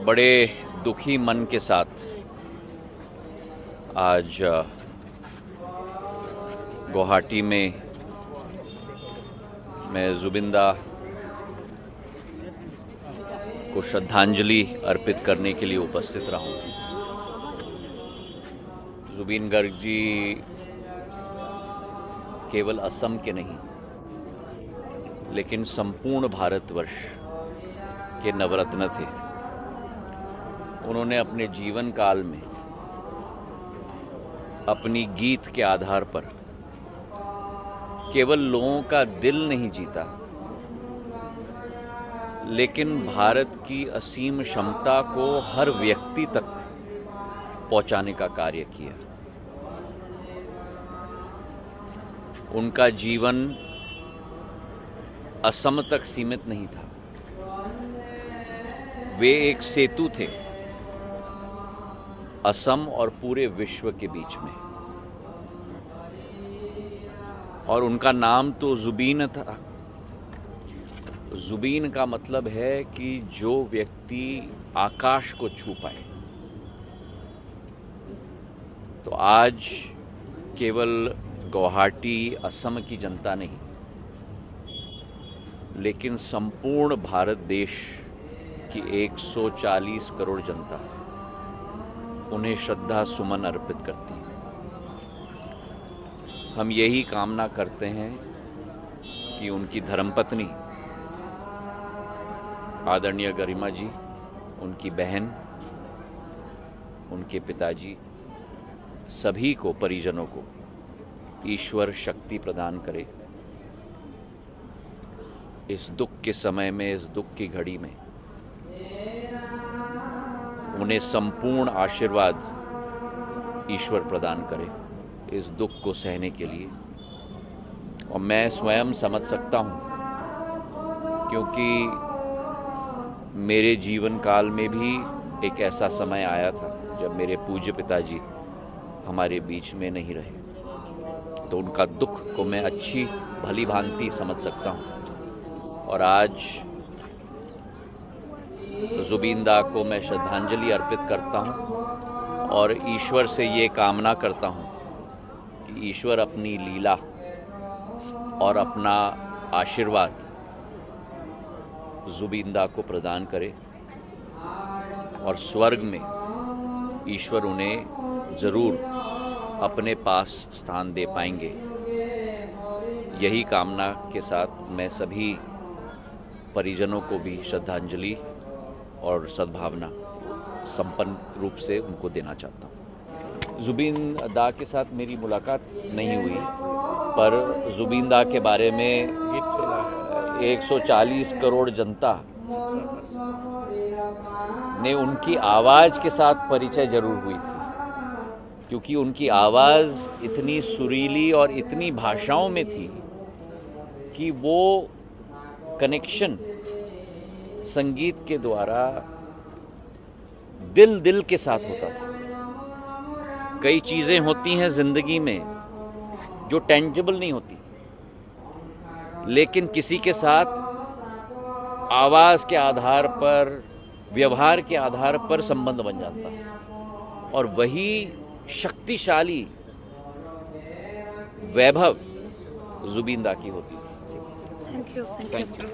बड़े दुखी मन के साथ आज गुवाहाटी में मैं जुबिंदा को श्रद्धांजलि अर्पित करने के लिए उपस्थित रहा हूँ। जुबिन गर्ग जी केवल असम के नहीं लेकिन संपूर्ण भारतवर्ष के नवरत्न थे। उन्होंने अपने जीवन काल में अपनी गीत के आधार पर केवल लोगों का दिल नहीं जीता लेकिन भारत की असीम क्षमता को हर व्यक्ति तक पहुंचाने का कार्य किया। उनका जीवन असम तक सीमित नहीं था। वे एक सेतु थे असम और पूरे विश्व के बीच में, और उनका नाम तो जुबीन था। जुबीन का मतलब है कि जो व्यक्ति आकाश को छू पाए। तो आज केवल गुवाहाटी असम की जनता नहीं लेकिन संपूर्ण भारत देश की 140 करोड़ जनता उन्हें श्रद्धा सुमन अर्पित करती है। हम यही कामना करते हैं कि उनकी धर्मपत्नी आदरणीय गरिमा जी, उनकी बहन, उनके पिताजी, सभी को, परिजनों को ईश्वर शक्ति प्रदान करे। इस दुख के समय में, इस दुख की घड़ी में उन्हें संपूर्ण आशीर्वाद ईश्वर प्रदान करे इस दुख को सहने के लिए। और मैं स्वयं समझ सकता हूँ क्योंकि मेरे जीवन काल में भी एक ऐसा समय आया था जब मेरे पूज्य पिताजी हमारे बीच में नहीं रहे। तो उनका दुख को मैं अच्छी भली भांति समझ सकता हूँ। और आज जुबिंदा को मैं श्रद्धांजलि अर्पित करता हूँ और ईश्वर से ये कामना करता हूँ कि ईश्वर अपनी लीला और अपना आशीर्वाद जुबिंदा को प्रदान करे और स्वर्ग में ईश्वर उन्हें जरूर अपने पास स्थान दे पाएंगे। यही कामना के साथ मैं सभी परिजनों को भी श्रद्धांजलि और सद्भावना संपन्न रूप से उनको देना चाहता हूँ। जुबिंदा के साथ मेरी मुलाकात नहीं हुई, पर जुबिंदा के बारे में 140 करोड़ जनता ने उनकी आवाज़ के साथ परिचय जरूर हुई थी, क्योंकि उनकी आवाज़ इतनी सुरीली और इतनी भाषाओं में थी कि वो कनेक्शन संगीत के द्वारा दिल दिल के साथ होता था। कई चीज़ें होती हैं ज़िंदगी में जो टेंजिबल नहीं होती, लेकिन किसी के साथ आवाज़ के आधार पर, व्यवहार के आधार पर संबंध बन जाता है, और वही शक्तिशाली वैभव जुबिंदा की होती थी। Thank you.